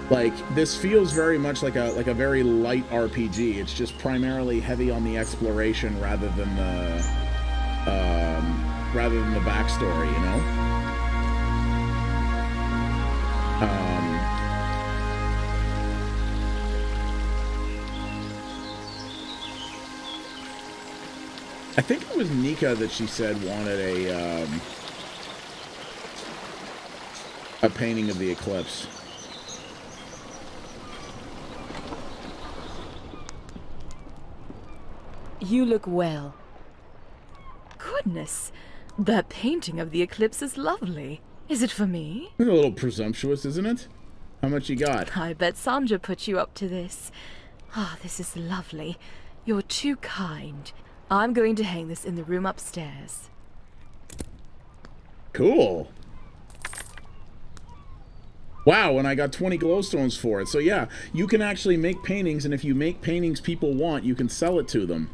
S1: like this feels very much like a very light RPG. It's just primarily heavy on the exploration rather than the backstory, you know. I think it was Nika that she said wanted a painting of the eclipse.
S9: You look well. Goodness, that painting of the eclipse is lovely. Is it for me?
S1: A little presumptuous, isn't it? How much you got?
S9: I bet Sandra put you up to this. Ah, this is lovely. You're too kind. I'm going to hang this in the room upstairs.
S1: Cool. Wow, and I got 20 glowstones for it. So yeah, you can actually make paintings, and if you make paintings people want, you can sell it to them.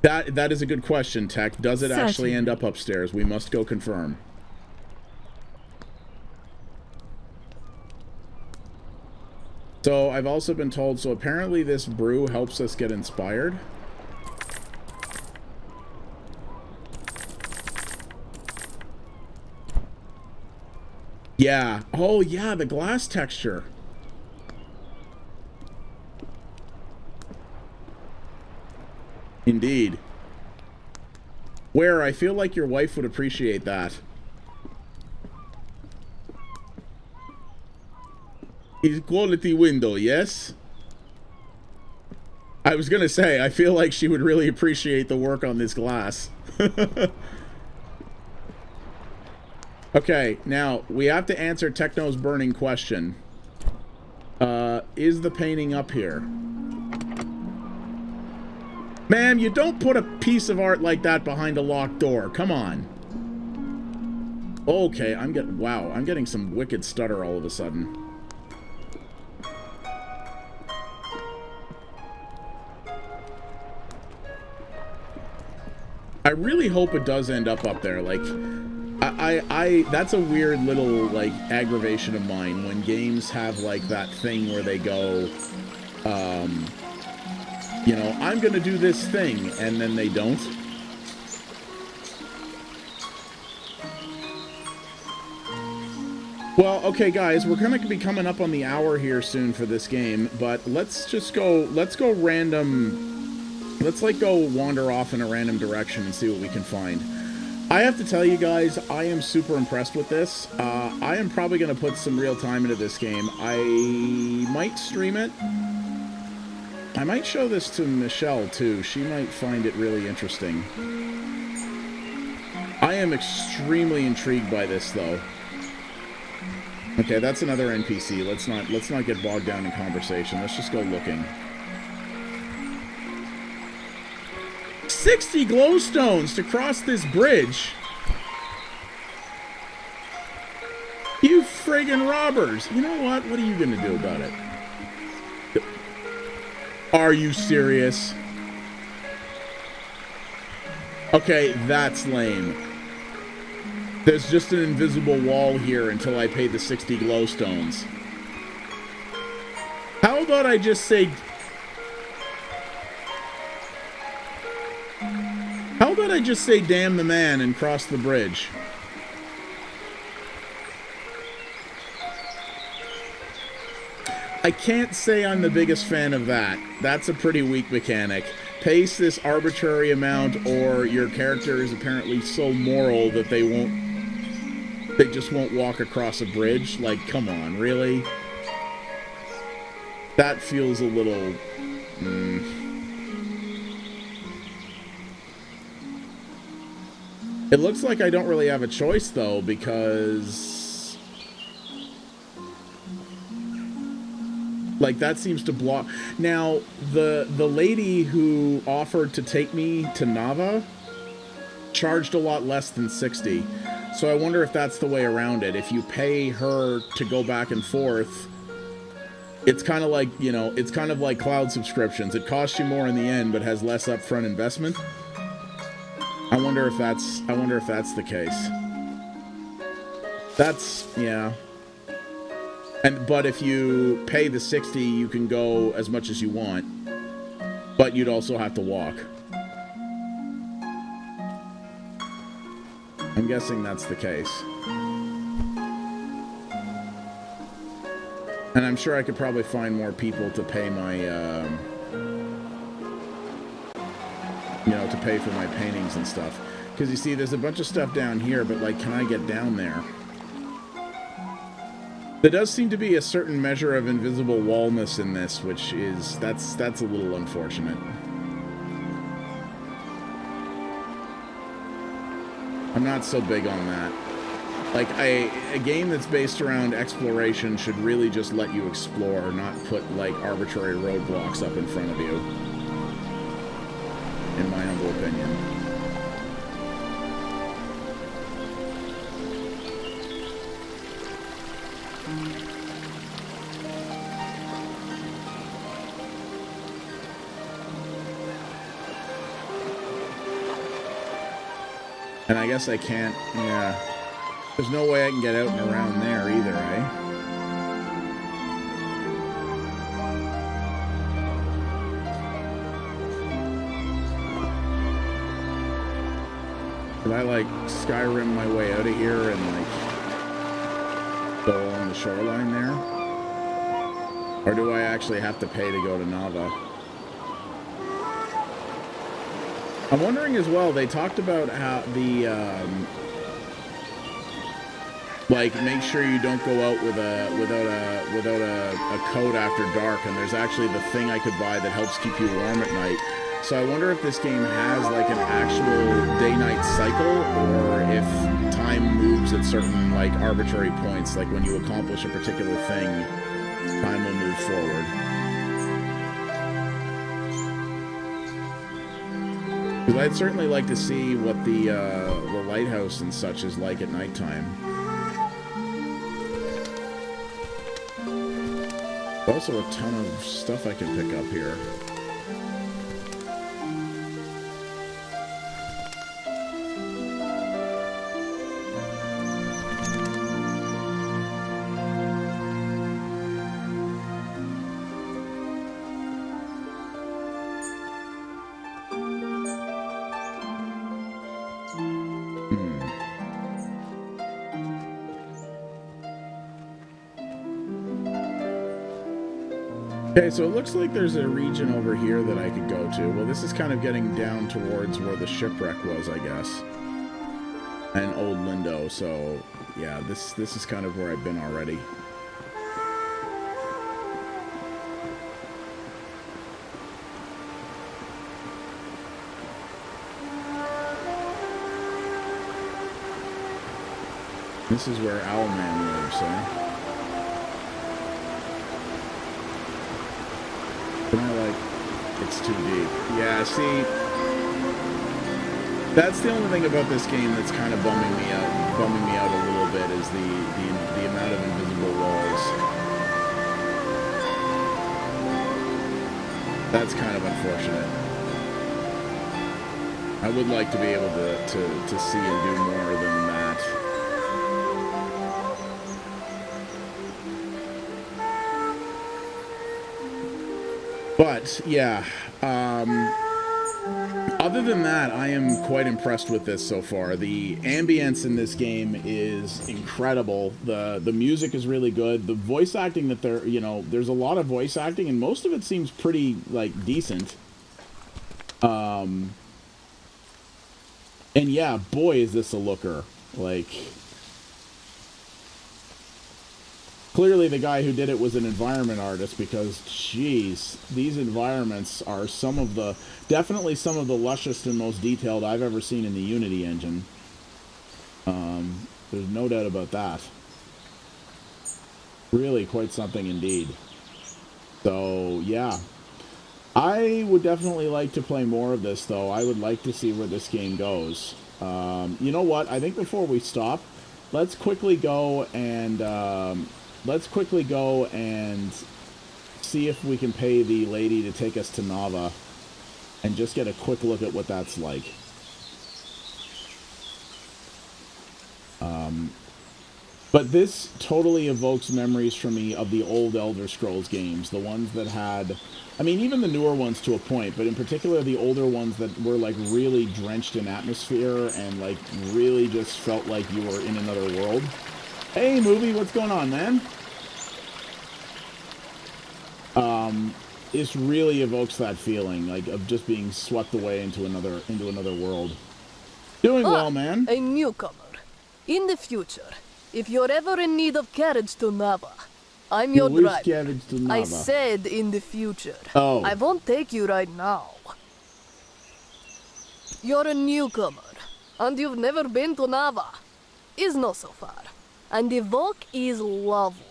S1: That is a good question, Tech. Does it actually end up upstairs? We must go confirm. So I've also been told, so apparently this brew helps us get inspired. Yeah. Oh yeah, the glass texture. Indeed. Where I feel like your wife would appreciate that. It's quality window, yes? I was gonna say, I feel like she would really appreciate the work on this glass. Okay, now, we have to answer Techno's burning question. Is the painting up here? Ma'am, you don't put a piece of art like that behind a locked door. Come on. Okay, I'm getting some wicked stutter all of a sudden. I really hope it does end up there. Like, that's a weird little, like, aggravation of mine when games have, like, that thing where they go, you know, I'm gonna do this thing, and then they don't. Well, okay, guys, we're gonna be coming up on the hour here soon for this game, but let's go random. Let's, like, go wander off in a random direction and see what we can find. I have to tell you guys, I am super impressed with this. I am probably going to put some real time into this game. I might stream it. I might show this to Michelle, too. She might find it really interesting. I am extremely intrigued by this, though. Okay, that's another NPC. Let's not get bogged down in conversation. Let's just go looking. 60 glowstones to cross this bridge. You friggin' robbers. You know what? What are you gonna do about it? Are you serious? Okay, that's lame. There's just an invisible wall here until I pay the 60 glowstones. How about I just say... How about I just say damn the man and cross the bridge? I can't say I'm the biggest fan of that. That's a pretty weak mechanic. Pace this arbitrary amount, or your character is apparently so moral that they just won't walk across a bridge. Like, come on, really? That feels a little... It looks like I don't really have a choice, though, because... like, that seems to block... Now, the lady who offered to take me to Nava charged a lot less than 60. So I wonder if that's the way around it. If you pay her to go back and forth, it's kind of like, you know, it's kind of like cloud subscriptions. It costs you more in the end, but has less upfront investment. I wonder if that's the case. That's, yeah. But if you pay the 60, you can go as much as you want, but you'd also have to walk. I'm guessing that's the case. And I'm sure I could probably find more people to pay my, you know, to pay for my paintings and stuff. Because you see, there's a bunch of stuff down here, but, like, can I get down there? There does seem to be a certain measure of invisible wallness in this, which is, that's a little unfortunate. I'm not so big on that. Like, a game that's based around exploration should really just let you explore, not put, like, arbitrary roadblocks up in front of you. In my humble opinion. And I guess I can't, yeah. There's no way I can get out and around there either, eh? Could I, like, Skyrim my way out of here and, like, go along the shoreline there? Or do I actually have to pay to go to Nava? I'm wondering as well, they talked about how the, like, make sure you don't go out without a coat after dark, and there's actually the thing I could buy that helps keep you warm at night. So I wonder if this game has, like, an actual day-night cycle, or if time moves at certain, like, arbitrary points, like when you accomplish a particular thing, time will move forward. Because I'd certainly like to see what the lighthouse and such is like at nighttime. There's also a ton of stuff I can pick up here. Okay, so it looks like there's a region over here that I could go to. Well, this is kind of getting down towards where the shipwreck was, I guess. And Old Lindo, so yeah, this is kind of where I've been already. This is where Owlman lives, eh? But I like, it's too deep. Yeah, see, that's the only thing about this game that's kind of bumming me out a little bit, is the amount of invisible walls. That's kind of unfortunate. I would like to be able to see and do more than that. But, yeah, Other than that, I am quite impressed with this so far. The ambience in this game is incredible. The music is really good. The voice acting that there's a lot of voice acting, and most of it seems pretty, like, decent. And yeah, boy, is this a looker. Like, clearly the guy who did it was an environment artist, because, jeez, these environments are definitely some of the lushest and most detailed I've ever seen in the Unity engine. There's no doubt about that. Really quite something indeed. So, yeah. I would definitely like to play more of this, though. I would like to see where this game goes. You know what? I think before we stop, let's quickly go and see if we can pay the lady to take us to Nava and just get a quick look at what that's like. But this totally evokes memories for me of the old Elder Scrolls games, the ones that had, I mean, even the newer ones to a point, but in particular the older ones that were like really drenched in atmosphere and like really just felt like you were in another world. Hey, movie, what's going on, man? This really evokes that feeling, like, of just being swept away into another world. Doing well, man.
S5: A newcomer. In the future, if you're ever in need of carriage to Nava, I'm your driver.
S1: Carriage to Nava?
S5: I said in the future.
S1: Oh.
S5: I won't take you right now. You're a newcomer, and you've never been to Nava. Is not so far. And the walk is lovely.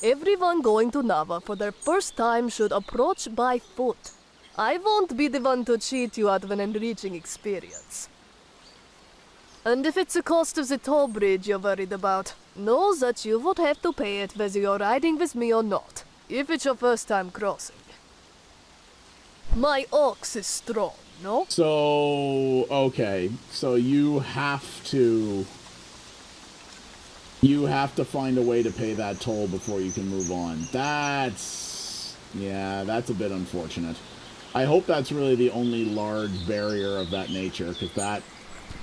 S5: Everyone going to Nava for their first time should approach by foot. I won't be the one to cheat you out of an enriching experience. And if it's the cost of the toll bridge you're worried about, know that you would have to pay it whether you're riding with me or not, if it's your first time crossing. My ox is strong, no?
S1: So, okay. So you have to find a way to pay that toll before you can move on. That's a bit unfortunate. I hope that's really the only large barrier of that nature, because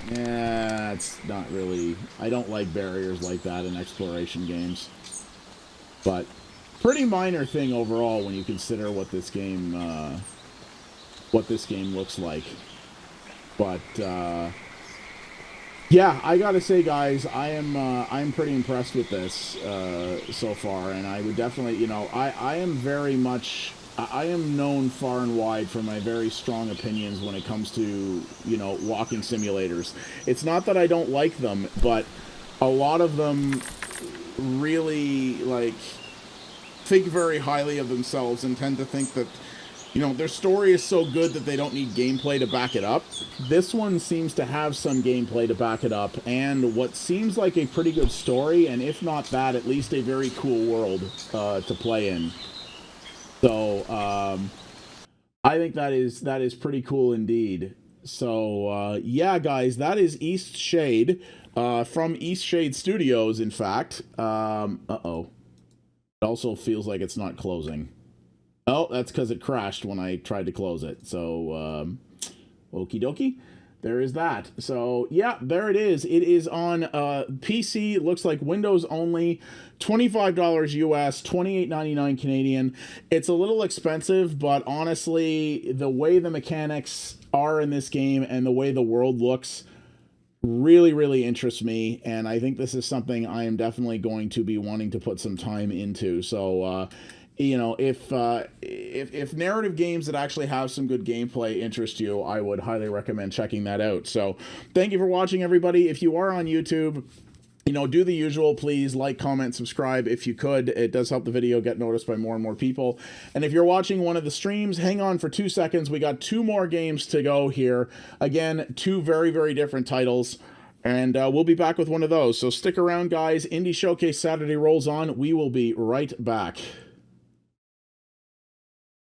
S1: it's not really, I don't like barriers like that in exploration games. But pretty minor thing overall when you consider what this game looks like. But yeah, I gotta say, guys, I'm pretty impressed with this so far, and I would definitely, I am known far and wide for my very strong opinions when it comes to, walking simulators. It's not that I don't like them, but a lot of them really, like, think very highly of themselves and tend to think that, their story is so good that they don't need gameplay to back it up. This one seems to have some gameplay to back it up, and what seems like a pretty good story, and if not that, at least a very cool world to play in. So, I think that is pretty cool indeed. So, yeah, guys, that is Eastshade, from Eastshade Studios, in fact. Uh-oh. It also feels like it's not closing. Oh, that's because it crashed when I tried to close it. So, okie dokie. There is that. So, yeah, there it is. It is on PC. It looks like Windows only. $25 US, $28.99 Canadian. It's a little expensive, but honestly, the way the mechanics are in this game and the way the world looks really, really interests me. And I think this is something I am definitely going to be wanting to put some time into. So, if narrative games that actually have some good gameplay interest you, I would highly recommend checking that out. So thank you for watching, everybody. If you are on YouTube, do the usual. Please like, comment, subscribe if you could. It does help the video get noticed by more and more people. And if you're watching one of the streams, hang on for 2 seconds. We got 2 more games to go here. Again, 2 very, very different titles. And we'll be back with one of those. So stick around, guys. Indie Showcase Saturday rolls on. We will be right back.